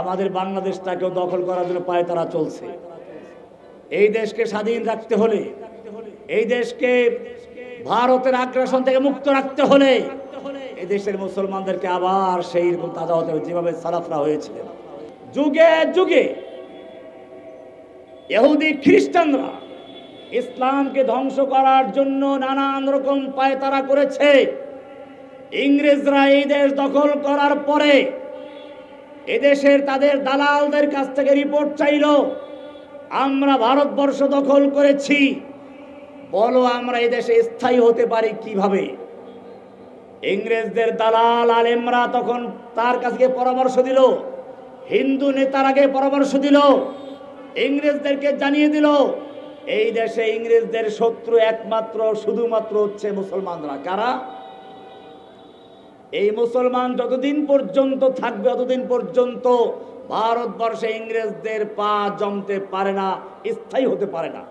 আমাদের বাংলাদেশটাকেও দখল করার জন্য পায় তারা চলছে। এই দেশকে স্বাধীন রাখতে হলে, এই দেশকে ভারতের আগ্রাসন থেকে মুক্ত রাখতে হলে এই দেশের মুসলমানদেরকে আবার সেই রকম তাজা হতে হবে যেভাবে সালাফরা হয়েছিলেন। যুগে যুগে ইহুদি খ্রিস্টানরা ইসলামকে ধ্বংস করার জন্য নানান রকম পায়তারা করেছে। ইংরেজরা এই দেশ দখল করার পরে এদেশের তাদের দালালদের কাছ থেকে রিপোর্ট চাইল, আমরা ভারতবর্ষ দখল করেছি, বলো আমরা এই দেশে স্থায়ী হতে পারি কিভাবে। ইংরেজদের দালাল আলেমরা তখন তার কাছে পরামর্শ দিল, হিন্দু নেতারাকে পরামর্শ দিল, ইংরেজদেরকে জানিয়ে দিল এই দেশে ইংরেজদের শত্রু একমাত্র শুধুমাত্র হচ্ছে মুসলমানরা। কারা? এই মুসলমান যতদিন পর্যন্ত থাকবে ততদিন পর্যন্ত ভারতবর্ষে ইংরেজদের পা জমতে পারে না, স্থায়ী হতে পারে না।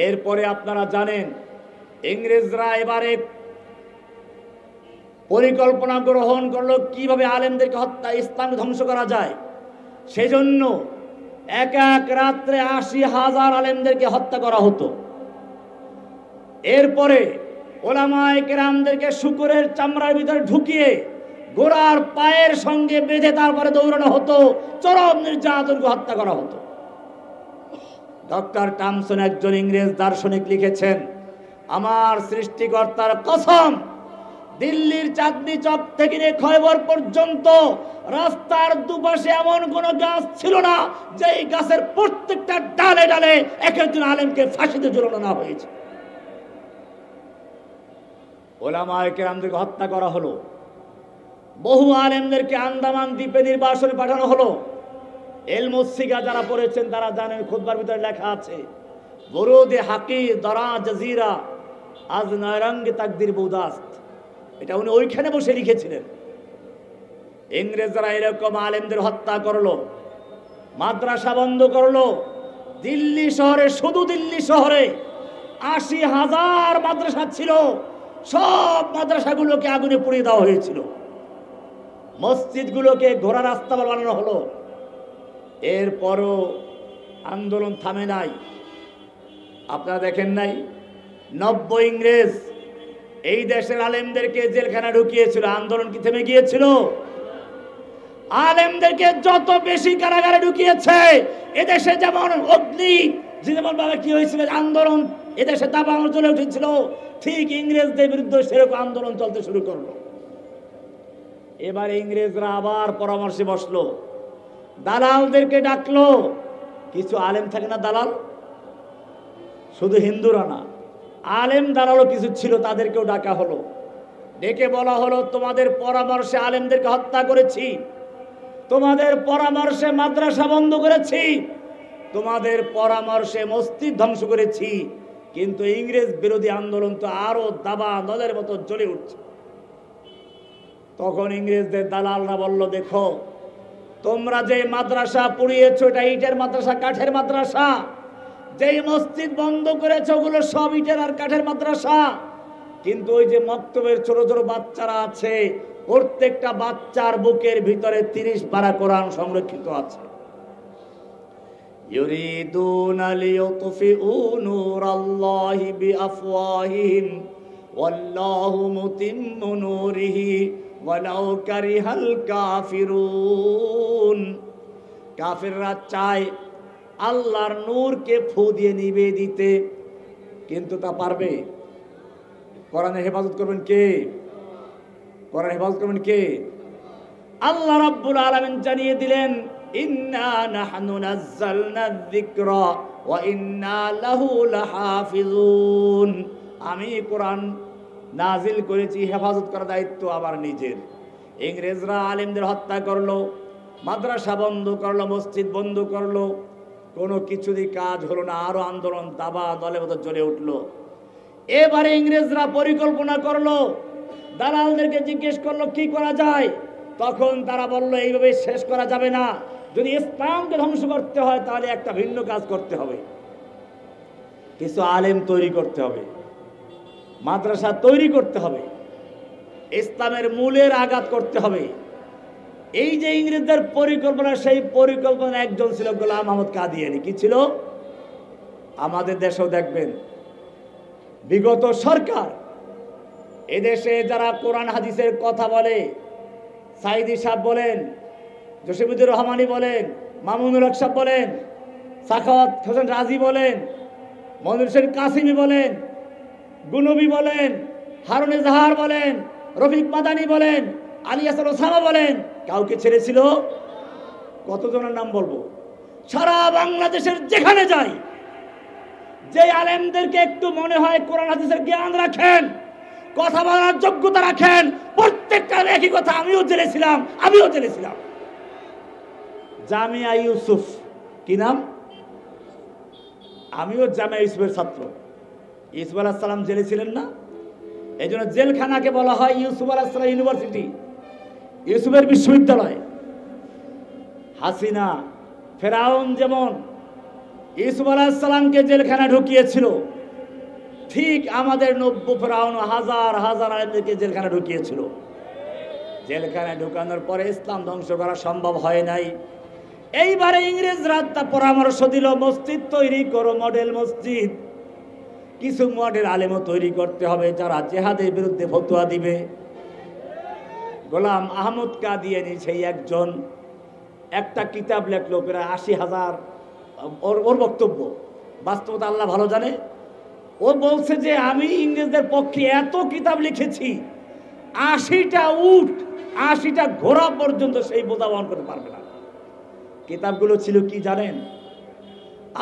এরপরে আপনারা জানেন ইংরেজরা এবারে পরিকল্পনা গ্রহণ করলো কিভাবে আলেমদেরকে হত্যা, ইসলাম ধ্বংস করা যায়। সেজন্য এক এক রাত্রে ৮০,০০০ আলেমদেরকে হত্যা করা হতো। এরপরে ওলামায়ে কেরামদেরকে শুকরের চামড়ার ভিতরে ঢুকিয়ে ঘোড়ার পায়ের সঙ্গে বেঁধে তারপরে দৌড়ানো হতো, চরম নির্যাতনকে হত্যা করা হতো। ডক্টর টমসন একজন ইংরেজ দার্শনিক লিখেছেন, আমার সৃষ্টিকর্তার কসম, দিল্লির চাঁদনি চক থেকে নিয়ে খয়বর পর্যন্ত রাস্তার দুপাশে এমন কোন গাছ ছিল না যেই গাছের প্রত্যেকটা ডালে ডালে এক একজন আলেমকে ফাঁসিতে ঝুলানো না হয়েছে। ওলামায়ে কেরামদেরকে হত্যা করা হলো, বহু আলেমদেরকে আন্দামান দ্বীপে নির্বাসনে পাঠানো হলো। এলমুসিগা যারা পড়েছেন তারা জানেন, খুতবার ভিতরে লেখা আছে, বরুদে হাকির দরা জাজিরা আজ নয়রঙ্গে তাকদির বৌদাস্ত। এটা উনি ওইখানে বসে লিখেছিলেন। ইংরেজরা এরকম আলেমদের হত্যা করলো, মাদ্রাসা বন্ধ করলো। দিল্লি শহরে, শুধু দিল্লি শহরে ৮০,০০০ মাদ্রাসা ছিল, সব মাদ্রাসাগুলোকে আগুনে পুড়িয়ে দেওয়া হয়েছিল। মসজিদগুলোকে ঘোড়া রাস্তা বানানো হলো। এরপরও আন্দোলন থামে নাই। আপনারা দেখেন নাই ৯০ ইংরেজ এই দেশের আলেমদেরকে জেলখানা ঢুকিয়েছিল, আন্দোলন কি থেমে গিয়েছিল? আলেমদেরকে যত বেশি কারাগারে ঢুকিয়েছে, এদেশে যেমন অগ্নি যেমন ভাবে কি হয়েছিল আন্দোলন এদেশে দাবানল চলে উঠেছিল, ঠিক ইংরেজদের বিরুদ্ধে সেরকম আন্দোলন চলতে শুরু করলো। এবার ইংরেজরা আবার পরামর্শে বসলো, দালালদেরকে ডাকলো। কিছু আলেম থাকে না দালাল, শুধু হিন্দুরা না, আলেম দালালও কিছু ছিল, তাদেরকেও ডাকা হলো। ডেকে বলা হলো, তোমাদের পরামর্শে আলেমদেরকে হত্যা করেছি, তোমাদের পরামর্শে মাদ্রাসা বন্ধ করেছি, তোমাদের পরামর্শে মসজিদ ধ্বংস করেছি, কিন্তু ইংরেজ বিরোধী আন্দোলন তো আরো দাবা নলের মতো জ্বলে উঠছে। তখন ইংরেজদের দালালরা বলল, দেখো তোমরা যে মাদ্রাসা পুড়িয়েছো এটা ইটের মাদ্রাসা, কাঠের মাদ্রাসা। যেই মসজিদ বন্ধ করেছো ওগুলো সব ইটের আর কাঠের মাদ্রাসা। কিন্তু ওই যে মক্তবের ছোট ছোট বাচ্চারা আছে, প্রত্যেকটা বাচ্চার বুকের ভিতরে ৩০ পারা কোরআন সংরক্ষিত আছে। ইউরিদুনা লিইউতফিউ নূরাল্লাহি বিআফওয়াহিহিম ওয়াল্লাহু মুতিম্মু নূরিহি ওয়ালাউ কারিহাল কাফিরুন। কাফিররা চায় আল্লাহর নূরকে ফু দিয়ে নিভিয়ে দিতে, কিন্তু তা পারবে? কোরআনের হেফাজত করবেন কে? কোরআন হেফাজত করবেন কে? আল্লাহ রাব্বুল আলামিন জানিয়ে দিলেন, ইন্না নাহনু নাযালনা যিকরা ওয়া ইন্না লাহু লাহাফিজুন। আমি কোরআন নাজিল করেছি, হেফাজত করার দায়িত্ব আমার নিজের। ইংরেজরা আলেমদের হত্যা করলো, মাদ্রাসা বন্ধ করলো, মসজিদ বন্ধ করলো, কোনো কিছুরই কাজ হলো না, আরো আন্দোলন দাবা দলে মতো জ্বলে উঠলো। এবারে ইংরেজরা পরিকল্পনা করলো, দালালদেরকে জিজ্ঞেস করলো কি করা যায়। তখন তারা বললো, এইভাবে শেষ করা যাবে না, যদি ইসলামকে ধ্বংস করতে হয় তাহলে একটা ভিন্ন কাজ করতে হবে, কিছু আলেম তৈরি করতে হবে, মাদ্রাসা তৈরি করতে হবে, ইসলামের মূলের আঘাত করতে হবে। এই যে ইংরেজদের পরিকল্পনা, সেই পরিকল্পনা একজন ছিল গোলাম আহমদ কাদিয়ানী। কি ছিল? আমাদের দেশেও দেখবেন বিগত সরকার এদেশে যারা কোরআন হাদিসের কথা বলে, সাইদি সাহেব বলেন, জসিমুদ্দিন রহমানি বলেন, মামুনুল হক সাহেব বলেন, সাখাওয়াত হোসেন রাজি বলেন, মনির হোসেন কাসিমি বলেন, গুনবি বলেন, হারুন জাহার বলেন, রফিক মাদানি বলেন, আলী হাসান ওসামা বলেন, কাউকে ছেড়েছিল? কতজনের নাম বলবো? সারা বাংলাদেশের যেখানে যাই, যে আলেমদেরকে একটু মনে হয় কোরআন হাদিসের জ্ঞান রাখেন, কথা বলার যোগ্যতা রাখেন, প্রত্যেকটা একই কথা, আমিও জেনেছিলাম। জামিয়া ইউসুফ, কি নাম? আমিও জামিয়া ইউসুফের ছাত্র। ইউসুফ আলাইহিস সালাম জেলে ছিলেন না? এই জন্য জেলখানাকে বলা হয় ইউসুফ আলাইহিস সালাম ইউনিভার্সিটি, ইউসুফের বিশ্ববিদ্যালয়। হাসিনা, ফেরাউন যেমন ইউসুফ আলাইহিস সালামকে জেলখানা ঢুকিয়েছিল, ঠিক আমাদের নব্য ফেরাউন হাজার হাজার আলেমদেরকে জেলখানা ঢুকিয়েছিল। জেলখানায় ঢুকানোর পরে ইসলাম ধ্বংস করা সম্ভব হয় নাই। এইবারে ইংরেজরা তা পরামর্শ দিল, মসজিদ তৈরি করো, মডেল মসজিদ। কিছু মডেল আলেমও তৈরি করতে হবে যারা জেহাদের বিরুদ্ধে ফতোয়া দিবে। গোলাম আহমদ কাদিয়ানী সেই একজন। একটা কিতাব লেখলো, প্রায় 80,000 ওর বক্তব্য। বাস্তবতা আল্লাহ ভালো জানে। ও বলছে যে আমি ইংরেজদের পক্ষে এত কিতাব লিখেছি, 80টা উট 80টা ঘোড়া পর্যন্ত সেই বোঝা বহন করতে পারবে না। কিতাবগুলো ছিল কি জানেন?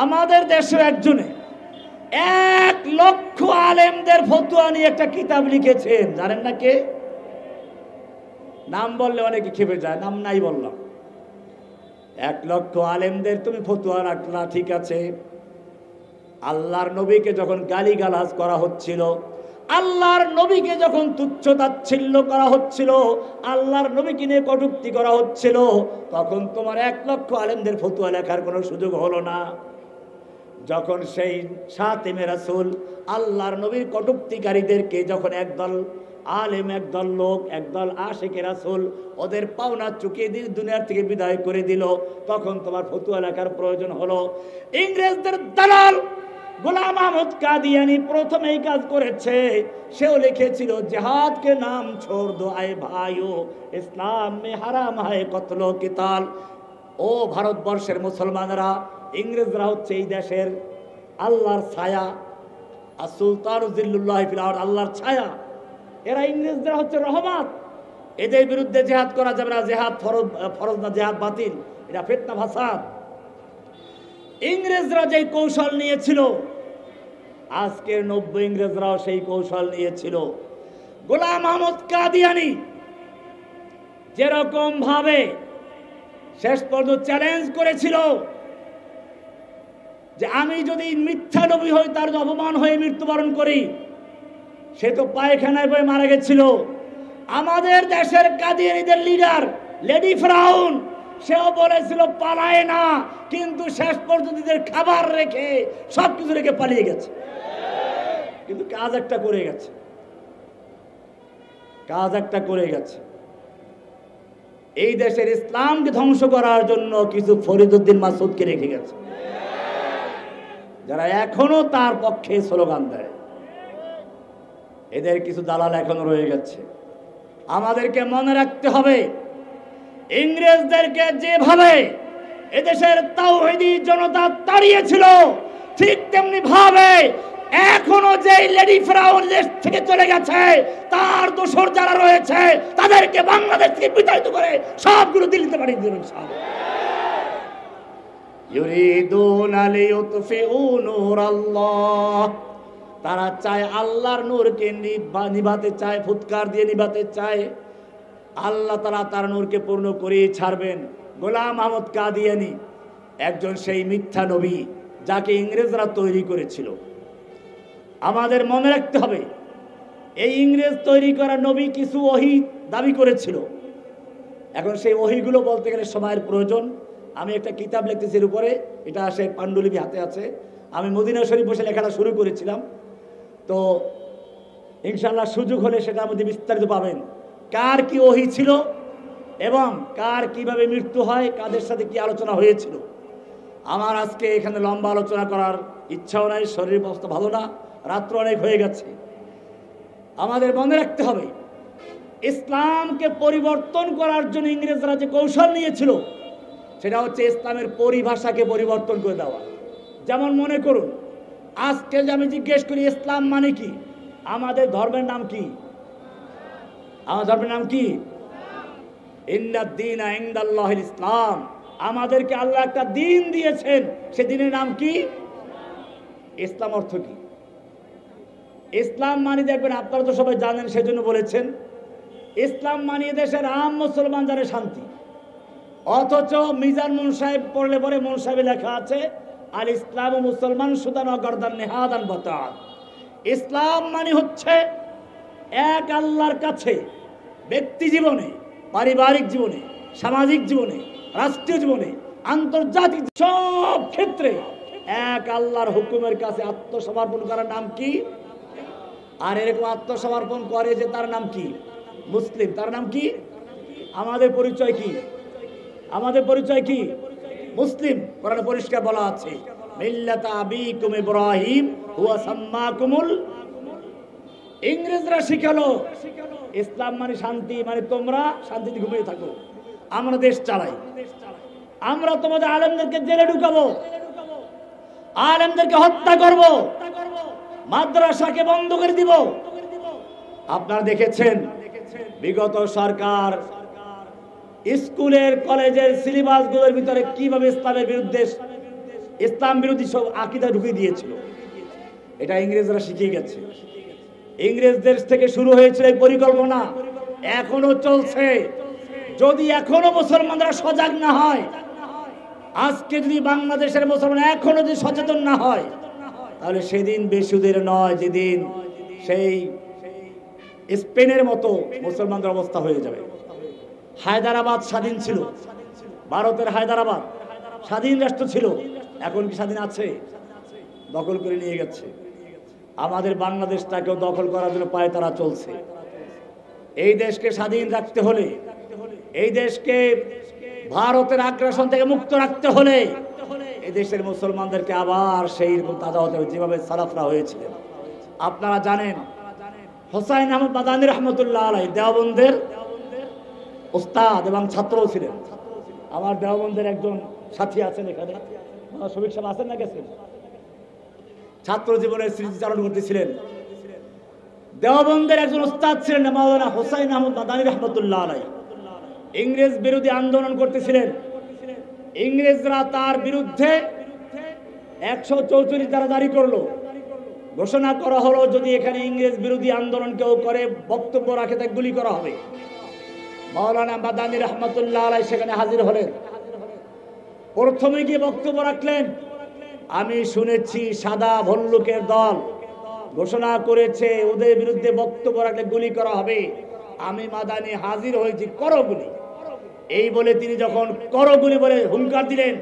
আমাদের দেশে একজনে 1 লক্ষ আলেমদের ফতোয়া নিয়ে একটা কিতাব লিখেছেন। জানেন না কে? নাম বললে অনেকে খেপে যায়, নাম নাই বললাম। 1 লক্ষ আলেমদের তুমি ফতোয়া রাখলা, ঠিক আছে। আল্লাহর নবীকে যখন গালিগালাজ করা হচ্ছিল, আল্লাহর নবীকে যখন তুচ্ছ তাচ্ছিল্য করা হচ্ছিল, আল্লাহর নবীকে নিয়ে কটূক্তি করা হচ্ছিল, তখন তোমার 1 লক্ষ আলেমদের ফতোয়া লেখার কোনো সুযোগ হলো না। যখন সেই সাতেমে রাসূল আল্লাহর নবীর কটূক্তিকারীদেরকে যখন একদল আলেম, একদল লোক, একদল আশিকে রাসূল ওদের পাওনা চুকিয়ে দিয়ে দুনিয়ার থেকে বিদায় করে দিল, তখন তোমার ফতোয়া লেখার প্রয়োজন হলো। ইংরেজদের দালাল গোলাম আহমদ কাদিয়ানী প্রথম এই কাজ করেছে। সেও লিখেছিল, জিহাদ কে নাম ছোড় দো আয়ে ভাইও, ইসলাম মে হারাম হায় কতল কিতাল। ও ভারতবর্ষের মুসলমানরা, ইংরেজরা হচ্ছে এই দেশের আল্লাহর ছায়া, আর সুলতান জিল্লুল্লাহ ফিল আরদ, আল্লাহর ছায়া। এরা ইংরেজরা হচ্ছে রহমত। এদের বিরুদ্ধে জিহাদ করা যাবে না, জিহাদ ফরজ না, জিহাদ বাতিল, এটা ফিতনা ফাসাদ। ইংরেজরা যেই কৌশল নিয়েছিল, আজকের 90 ইংরেজরাও সেই কৌশল নিয়েছিল। গোলাম আহমদ কাদিয়ানী যেরকম ভাবে শেষ পর্যন্ত চ্যালেঞ্জ করেছিল যে আমি যদি মিথ্যা নবী হই, তার অপমান হয়ে মৃত্যুবরণ করি, সে তো পায়খানায় বয়ে মারা গেছিল। আমাদের দেশের কাদিয়ানীদের লিডার লেডি ফ্রাউন, সেও বলেছিল পালায় না, কিন্তু শেষ পর্যন্ত খাবার রেখে সবকিছু রেখে পালিয়ে গেছে। কিন্তু কাজ একটা করে গেছে। এই দেশের ইসলামকে ধ্বংস করার জন্য কিছু ফরিদউদ্দিন মাসুদকে রেখে গেছে, যারা এখনো তার পক্ষে স্লোগান দেয়। এদের কিছু দালাল এখনো রয়ে গেছে। আমাদেরকে মনে রাখতে হবে, ইংরেজদেরকে যেভাবে এদেশের তাওহীদি জনতা তাড়িয়েছিল, ঠিক তেমনি ভাবে এখনো যে লেডি ফ্রাউন দেশ থেকে চলে গেছে, তার দোসর যারা রয়েছে তাদেরকে বাংলাদেশ থেকে বিতাড়িত করে সবগুলো দিল্লিতে পাঠিয়ে দেবেন ইনশাআল্লাহ। ইউরিদুনা লিইউতফিউ নূরাল্লাহ, তারা চায় আল্লাহর নূরকে নিভাতে চায়, ফুৎকার দিয়ে নিভাতে চায়। আল্লাহ তাআলা তার নূরকে পূর্ণ করে ছাড়বেন। গোলাম আহমদ কাদিয়ানী একজন সেই মিথ্যা নবী যাকে ইংরেজরা তৈরি করেছিল। আমাদের মনে রাখতে হবে, এই ইংরেজ তৈরি করা নবী কিছু ওহী দাবি করেছিল। এখন সেই ওহীগুলো বলতে গেলে সময়ের প্রয়োজন। আমি একটা কিতাব লিখতেছি এর উপরে, এটা সেই পাণ্ডুলিপি হাতে আছে। আমি মদিনা শরীফ বসে লেখাটা শুরু করেছিলাম, তো ইনশাআল্লাহ সুযোগ হলে সেটার মধ্যে বিস্তারিত পাবেন। কার কি ওহী ছিল এবং কার কিভাবে মৃত্যু হয়, কাদের সাথে কি আলোচনা হয়েছিল। আমার আজকে এখানে লম্বা আলোচনা করার ইচ্ছাও নাই, শরীর অবস্থা ভালো না, রাত্র অনেক হয়ে গেছে। আমাদের মনে রাখতে হবে, ইসলামকে পরিবর্তন করার জন্য ইংরেজরা যে কৌশল নিয়েছিল সেটা হচ্ছে ইসলামের পরিভাষাকে পরিবর্তন করে দেওয়া। যেমন মনে করুন, আজকে যে আমি জিজ্ঞেস করি ইসলাম মানে কি, আমাদের ধর্মের নাম কি? আমার ধর্মের নাম কি? ইন্নাদ-দীনা ইনদাল্লাহিল ইসলাম। আমাদেরকে আল্লাহ একটা দিন দিয়েছেন, সে দিনের নাম কি? ইসলাম। অর্থ কি? ইসলাম মানে দেখবেন, আপনারা তো সবাই জানেন, সেজন্য বলেছেন ইসলাম মানে দেশের আম মুসলমান যারা শান্তি। অথচ মিজান মুন সাহেব পড়লে পরে মুন সাহেবে লেখা আছে আল ইসলাম ও মুসলমান সুদান অগরদান নেহাদান বতাত। ইসলাম মানে হচ্ছে এক আল্লাহর কাছে ব্যক্তি জীবনে, পারিবারিক জীবনে, সামাজিক জীবনে, রাষ্ট্রীয় জীবনে, আন্তর্জাতিক সব ক্ষেত্রে এক আল্লাহর হুকুমের কাছে আত্মসমর্পণ করার নাম কি? আর এরকম আত্মসমর্পণ করে যে তার নাম কি? মুসলিম। তার নাম কি? আমাদের পরিচয় কি? আমাদের পরিচয় কি? মুসলিম। কোরআনে পরিষ্কার বলা আছে, মিল্লাতা আবিকুম ইব্রাহিম হুয়া সাম্মাকুমুল। ইংরেজরা শিখালো ইসলাম মানে শান্তি, মানে তোমরা শান্তিতে ঘুমিয়ে থাকো, আমরা দেশ চালাই, আমরা তোমাদের আলেমদেরকে জেলে ঢুকাবো, আলেমদেরকে হত্যা করব, মাদ্রাসাকে বন্ধ করে দিব। আপনারা দেখেছেন বিগত সরকার স্কুলের কলেজের সিলেবাসগুলোর ভিতরে কিভাবে ইসলামের বিরুদ্ধে, ইসলাম বিরোধী সব আকীদা ঢুকিয়ে দিয়েছিল। এটা ইংরেজরা শিখিয়ে গেছে। ইংরেজদের থেকে শুরু হয়েছিল এই পরিকল্পনা, এখনো চলছে। যদি এখনো মুসলমানরা সজাগ না হয়, আজকে যদি বাংলাদেশের মুসলমান এখনো যদি সচেতন না হয়, তাহলে সেদিন বেশি দূর নয় যেদিন সেই স্পেনের মতো মুসলমানদের অবস্থা হয়ে যাবে। হায়দ্রাবাদ স্বাধীন ছিল, ভারতের হায়দ্রাবাদ স্বাধীন রাষ্ট্র ছিল, এখন কি স্বাধীন আছে? দখল করে নিয়ে গেছে। আমাদের বাংলাদেশটাকেও দখল করার জন্য পায় তারা চলছে। এই দেশকে স্বাধীন রাখতে হলে, এই দেশকে ভারতের আগ্রাসন থেকে মুক্ত রাখতে হলে এই দেশের মুসলমানদেরকে আবার সেই রকম তাজা হতে হবে যেভাবে সালাফরা হয়েছিলেন। আপনারা জানেন হোসাইন আহমদ মাদানী রহমতুল্লাহ আলাইহি দেওবন্দের ওস্তাদ এবং ছাত্রও ছিলেন। আমার দেওবন্দের একজন সাথী আছেন এখানে, শফিক সাহেব আছেন না গেছেন? ছাত্র জীবনের স্মৃতিচারণ করতেছিলেন। দেওবন্দের একজন ওস্তাদ ছিলেন মাওলানা হোসাইন আহমদ মাদানী রহমতুল্লাহ আলাইহি। ইংরেজ বিরোধী আন্দোলন করতেছিলেন। ইংরেজরা তার বিরুদ্ধে 134 ধারা জারি করলো। ঘোষণা করা হলো যদি এখানে ইংরেজ বিরোধী আন্দোলন কেউ করে, বক্তব্য রাখে, তাকে গুলি করা হবে। মাওলানা মাদানী রহমতুল্লাহ আলাইহি সেখানে হাজির হলেন। প্রথমে গিয়ে বক্তব্য রাখলেন, আমি শুনেছি সাদা ভল্লুকের দল ঘোষণা করেছে ওদের বিরুদ্ধে বক্তব্য রাখলে গুলি করা হবে। আমি মাদানী হাজির হয়েছি, করো গুলি। এই বলে তিনি যখন করো গুলি বলে হুঙ্কার দিলেন,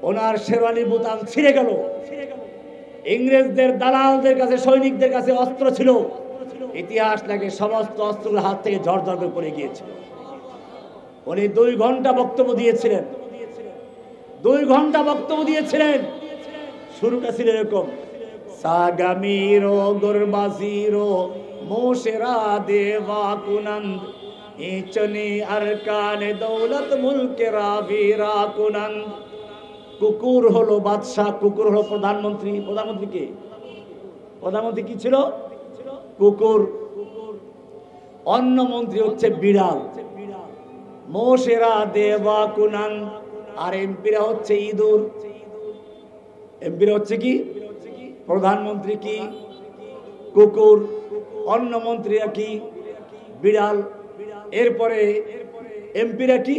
ওনার শেরওয়ানি বুতাম ছিঁড়ে গেল। ইংরেজদের দালালদের কাছে, সৈনিকদের কাছে অস্ত্র ছিল, ইতিহাস লাগে সমস্ত অস্ত্রগুলো হাত থেকে ঝরঝর করে পড়ে গিয়েছিল। উনি 2 ঘন্টা বক্তব্য দিয়েছিলেন। 2 ঘন্টা বক্তব্য দিয়েছিলেন। শুরুটা ছিল এরকম, সাগামিরো গুরবাজিরো মোশেরা দেওয়া কুনন্দ ইচনি আরকানে দৌলত মুলকে রাবিরা কুনন্দ। কুকুর হলো বাদশাহ, কুকুর হলো প্রধানমন্ত্রী। প্রধানমন্ত্রী কে? প্রধানমন্ত্রী কি ছিল? কুকুর। অন্য মন্ত্রী হচ্ছে বিড়াল। মোশেরা দেওয়া কুনন্দ। আর এমপিরা হচ্ছে ইঁদুর। এমপিরা হচ্ছে কি? প্রধানমন্ত্রী কি? কুকুর। অন্য মন্ত্রীরা কি? বিড়াল। এরপরে এমপিরা কি?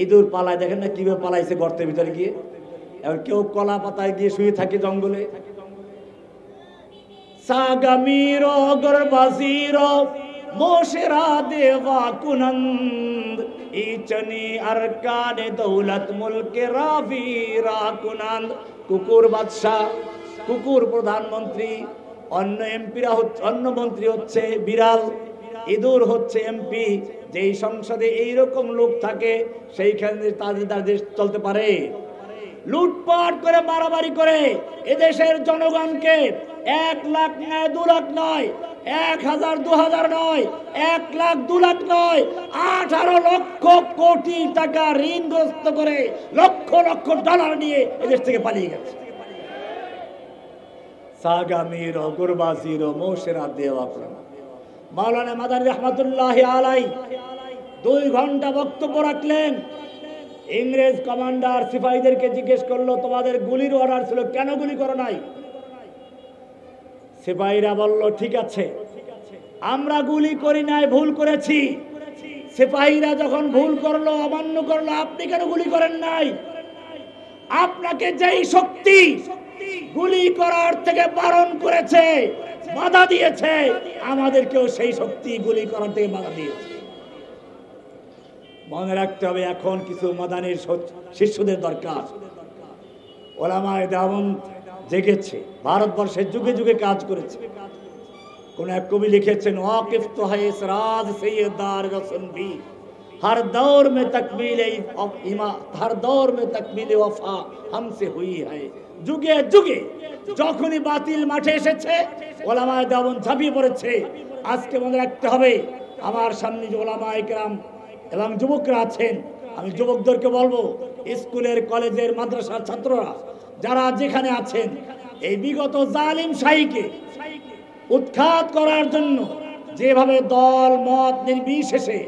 ইঁদুর। পালায়, দেখেন না কিভাবে পালাইছে গর্তের ভিতরে গিয়ে। এবার কেউ কলা পাতায় গিয়ে শুয়ে থাকে জঙ্গলে। সাগামিরো গরবাজিরো মোশেরা দেওয়া কুনন্দ ইচনি আরকানে দৌলত মুলকে রাবিরা কুনন্দ। কুকুর বাদশাহ, কুকুর প্রধানমন্ত্রী, অন্য এমপিরা হচ্ছে, অন্য মন্ত্রী হচ্ছে বিড়াল, ইঁদুর হচ্ছে এমপি। যেই সংসদে এইরকম লোক থাকে সেইখানে তাদের দেশ চলতে পারে? লুটপাট করে, মারামারি করে এদেশের জনগণকে 1 লাখ নয়, 2 লাখ নয়, 1000, 2000 নয়, 1 লাখ, 2 লাখ নয়, 18 লক্ষ কোটি টাকা ঋণগ্রস্ত করে লক্ষ লক্ষ ডলার নিয়ে এদেশ থেকে পালিয়ে গেছে। সাগামির গুরবাজির মোশেরা দেওয়া মাওলানা মাদানী রহমাতুল্লাহি আলাইহি 2 ঘন্টা বক্তব্য রাখলেন। ইংরেজ কমান্ডার সিপাহীদেরকে জিজ্ঞেস করলো, তোমাদের গুলির অর্ডার ছিল, কেন গুলি করো নাই? সিপাহীরা বলল, ঠিক আছে, আমরা গুলি করি নাই, ভুল করেছি। সিপাহীরা যখন ভুল করলো, অমান্য করলো, আপনি কেন গুলি করেন নাই? আপনাকে যেই শক্তি গুলি করার থেকে বারণ করেছে, বাধা দিয়েছে, আমাদেরকেও সেই শক্তি গুলি করার থেকে বাধা দিয়েছে। মনে রাখতে হবে, এখন কিছু মাদানীর শিষ্যদের দরকার। ওলামায়ে দেওবন্দ জেগেছে, ভারতবর্ষের যুগে যুগে কাজ করেছে। কোন এক কবি লিখেছেন, ওয়াকিফ তো है इस राज से ये दार रसन भी हर दौर में तकमील इमा हर दौर में तकमील वफा हमसे हुई है। যুগে যুগে যখনই বাতিল মাঠে এসেছে, ওলামায়ে দেওবন্দ ঝাঁপিয়ে পড়েছে। আজকে মনে রাখতে হবে, আমার সামনে যে ওলামায়ে কেরাম এবং যুবকরা আছেন, আমি যুবকদেরকে বলবো, স্কুলের, কলেজের, মাদ্রাসার ছাত্ররা যারা যেখানে আছেন, এই বিগত জালিম শাহীকে উৎখাত করার জন্য যেভাবে দল মত নির্বিশেষে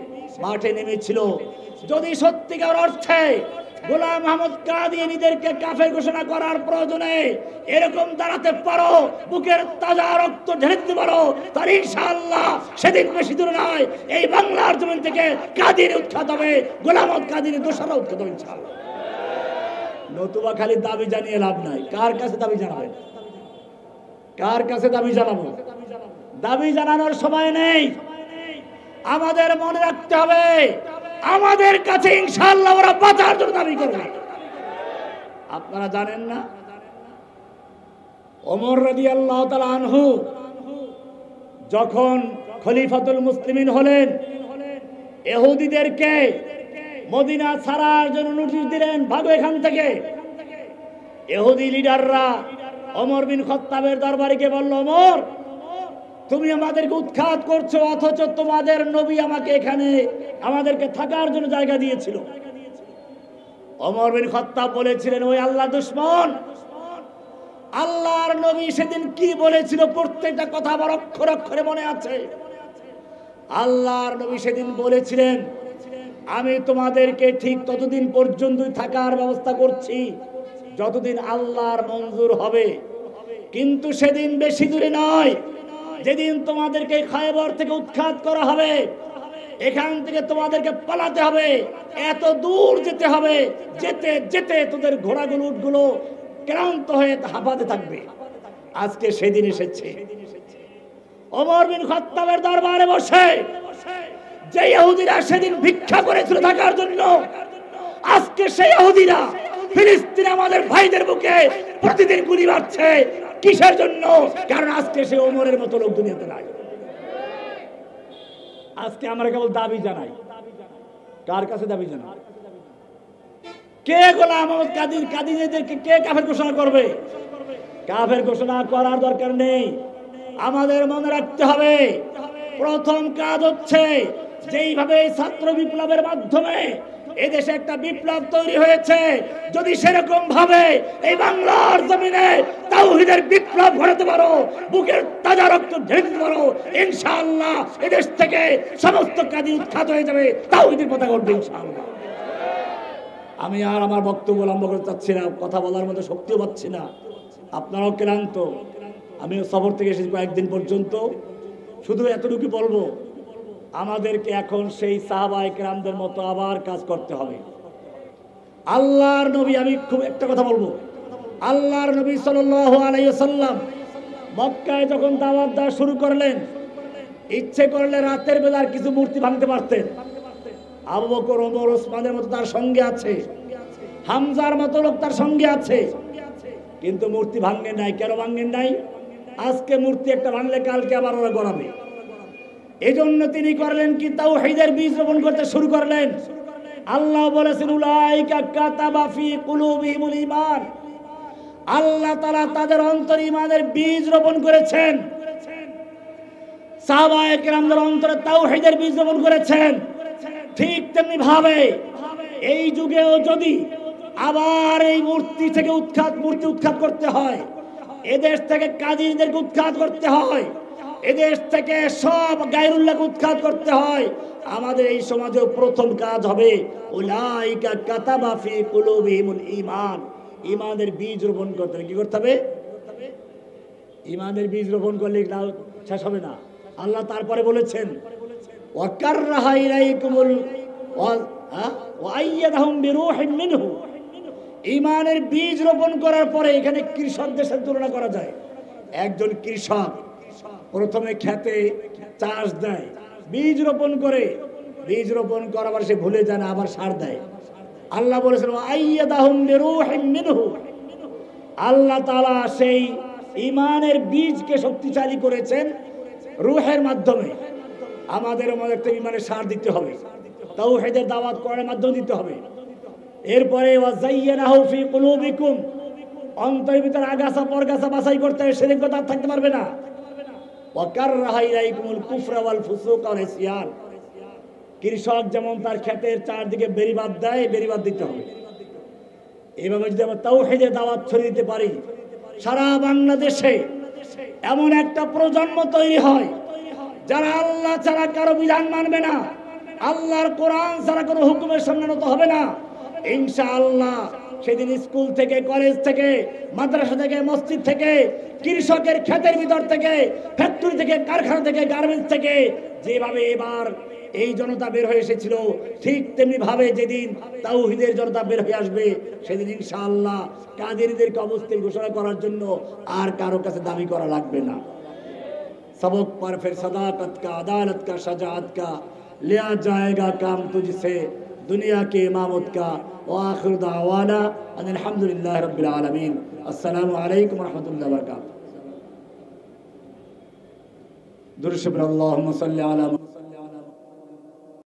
মাঠে নেমেছিল, যদি সত্যিকার অর্থে গোলাম আহমদ কাদিয়ানীদেরকে কাফের ঘোষণা করার প্রয়োজনে এরকম দাঁড়াতে পারো, বুকের তাজা রক্ত ঢেলে দিতে পারো, তার ইনশাআল্লাহ সেদিন বেশি দূর নয়, এই বাংলার জমিন থেকে কাদিয়ানী উৎখাত হবে, গোলাম আহমদ কাদিয়ানী দোসরা উৎখাত হবে ইনশাআল্লাহ। নতুবা খালি দাবি জানিয়ে লাভ নাই। কার কাছে দাবি জানাবেন? কার কাছে দাবি জানাবো? দাবি জানানোর সময় নেই। আমাদের মনে রাখতে হবে, আমাদের কাছে ইনশাআল্লাহ ওরা বাঁচার জন্য দাবি করবে। আপনারা জানেন না, ওমর রাদিয়াল্লাহু তাআলা আনহু যখন খলিফাতুল মুসলিমিন হলেন, ইহুদিদেরকে মদিনা ছাড়ার জন্য নোটিশ দিলেন, ভাগো এখান থেকে। ইহুদি লিডাররা ওমর বিন খাত্তাবের দরবারে গিয়ে বলল, ওমর, তুমি আমাদেরকে উৎখাত করছো, অথচ তোমাদের নবী আমাকে এখানে আমাদেরকে থাকার জন্য জায়গা দিয়েছিল। ওমর বিন খাত্তাব বলেছিলেন, ওই আল্লাহ দুশমন, আল্লাহর নবী সেদিন কি বলেছিল প্রত্যেকটা কথা আমার অক্ষর অক্ষরে মনে আছে। আল্লাহর নবী সেদিন বলেছিলেন, আমি তোমাদেরকে ঠিক ততদিন পর্যন্তই থাকার ব্যবস্থা করছি যতদিন আল্লাহর মঞ্জুর হবে, কিন্তু সেদিন বেশি দূরে নয়, যেদিন তোমাদেরকে খায়বর থেকে উৎখাত করা হবে, এখান থেকে তোমাদেরকে পালাতে হবে, এত দূর যেতে হবে, যেতে যেতে তোদের ঘোড়াগুলো উটগুলো ক্লান্ত হয়ে হাঁপাতে থাকবে। আজকে সেদিন এসেছে। ওমর বিন খাত্তাবের দরবারে বসে যে ইহুদিরা সেদিন ভিক্ষা করেছিল থাকার জন্য, আজকে সেই ইহুদিরা ফিলিস্তিনে আমাদের ভাইদের বুকে প্রতিদিন গুলি মারছে। কিসের জন্য? কারণ আজকে সে ওমরের মতো লোক দুনিয়াতে নাই। আজকে আমরা কেবল দাবি জানাই। কার কাছে দাবি জানাই? কে গোলাম আহমদ কাদিয়ানীদেরকে কে কাফের ঘোষণা করবে? কাফের ঘোষণা করার দরকার নেই। আমাদের মনে রাখতে হবে, প্রথম কাজ হচ্ছে যেইভাবে ছাত্র বিপ্লবের মাধ্যমে এদেশে একটা বিপ্লব তৈরি হয়েছে, যদি সেরকম ভাবে এই বাংলার জমিনে তাওহীদের বিপ্লব ঘটাতে পারো, বুকের তাজা রক্ত ঢেলে দিতে পারো, ইনশাআল্লাহ এদেশ থেকে সমস্ত কাজী উৎখাত হয়ে যাবে, তাওহীদের পতাকা উঠবে ইনশাআল্লাহ। আমি আর আমার বক্তব্য লম্বা করতে চাচ্ছি না, কথা বলার মতো শক্তিও পাচ্ছি না, আপনারাও ক্লান্ত। আমিও সফর থেকে এসেছি কয়েকদিন পর্যন্ত। শুধু এতটুকু বলবো, আমাদেরকে এখন সেই সাহাবায়ে কেরামদের মতো আবার কাজ করতে হবে। আল্লাহর নবী, আমি খুব একটা কথা বলবো, আল্লাহর নবী সাল্লাল্লাহু আলাইহি ওয়াসাল্লাম মক্কায় যখন দাওয়াত দেওয়া শুরু করলেন, ইচ্ছে করলে রাতের বেলার কিছু মূর্তি ভাঙতে পারতেন। আবু বকর, ওমর, ওসমানের মতো তার সঙ্গে আছে, হামজার মতো লোক তার সঙ্গে আছে, কিন্তু মূর্তি ভাঙেন নাই। কেন ভাঙেন নাই? আজকে মূর্তি একটা ভাঙলে কালকে আবার ওরা গড়াবে। এজন্য তিনি করলেন কি তাওহীদের বীজ রোপণ করতে শুরু করলেন। আল্লাহ বলেছেন উলাইকা কাতাবা ফি কুলুবিহিমুল ঈমান, আল্লাহ তাআলা তাদের অন্তরে ঈমানের বীজ রোপণ করেছেন। সাহাবায়ে কেরামদের অন্তরে তাওহীদের বীজ রোপণ করেছেন। ঠিক তেমনি ভাবে এই যুগেও যদি আবার এই মূর্তি উৎখাত করতে হয়, এদেশ থেকে কাজীদেরকে উৎখাত করতে হয়, এদেশ থেকে সব গায়রুল্লাহকে উৎখাত করতে হয়, আমাদের এই সমাজেও প্রথম কাজ হবে উলাইকা কাতাবা ফি কুলুবিহিমুল ঈমান, ঈমানের বীজ রোপণ করতে হবে। কি করতে হবে? ঈমানের বীজ রোপণ করলে শেষ হবে না। আল্লাহ তারপরে বলেছেন ওয়াকাররাহা ইলাইকুমুল ওয়া আইয়াদাহুম বিরূহিন মিনহু, ঈমানের বীজ রোপণ করার পরে এখানে কৃষকদের সাথে তুলনা করা যায়। একজন কৃষক প্রথমে খেতে চাষ দেয়, বীজ রোপণ করে, বীজ রোপণ করার সে ভুলে যায় না, আবার সার দেয়। আল্লাহ বলেছেন আইয়াদাহুম বিরূহিন মিনহু, আল্লাহ তাআলা সেই ঈমানের বীজকে শক্তিশালী করেছেন রূহের মাধ্যমে। আমাদের মধ্যে একটা ঈমানের সার দিতে হবে, তাওহীদের দাওয়াত করার মাধ্যমে দিতে হবে। এরপরে ওয়াজাইয়ানাহু ফি কুলুবিকুম, অন্তরের ভিতর আগাছা পরগাছা বাছাই করতে হবে, শিরক বিদআত থাকতে পারবে না। ওয়াকাররাহা ইলাইকুমুল কুফরা ওয়াল ফুসুক ওয়াল ইসয়ান, কৃষক যেমন তার ক্ষেতের চারদিকে বেড়িবাঁধ দেয়, বেড়িবাঁধ দিতে হবে। এইভাবে যদি আমরা তাওহীদের দাওয়াত ছড়িয়ে দিতে পারি, সারা বাংলাদেশে এমন একটা প্রজন্ম তৈরি হয় যারা আল্লাহ ছাড়া কারো বিধান মানবে না, আল্লাহর কোরআন ছাড়া কোনো হুকুমের সামনে নত হবে না। ইনশাআল্লাহ সেদিন স্কুল থেকে, কলেজ থেকে, মাদ্রাসা থেকে, মসজিদ থেকে, কৃষকের ক্ষেতের ভিতর থেকে, ফ্যাক্টরি থেকে, কারখানা থেকে, গার্মেন্টস থেকে যেভাবে এবার এই জনতা বের হয়ে এসেছিল, ঠিক তেমনি ভাবে যেদিন তাওহীদের জনতা বের হয়ে আসবে, সেদিন ইনশাআল্লাহ কাদেরদেরকে অবস্থান ঘোষণা করার জন্য আর কারো কাছে দাবি করা লাগবে না। सबक पर फिर सदाकत का, अदालत का, शजाअत का लिया जाएगा काम तुझसे, दुनिया के इमामत का। व आखिर दावाना अनिल हम्दुलिल्लाहि रब्बिल आलमीन। अस्सलामु अलैकुम व रहमतुल्लाहि व बरकातुहू। दुरूद शरीफ अल्लाहुम्मा सल्लि अला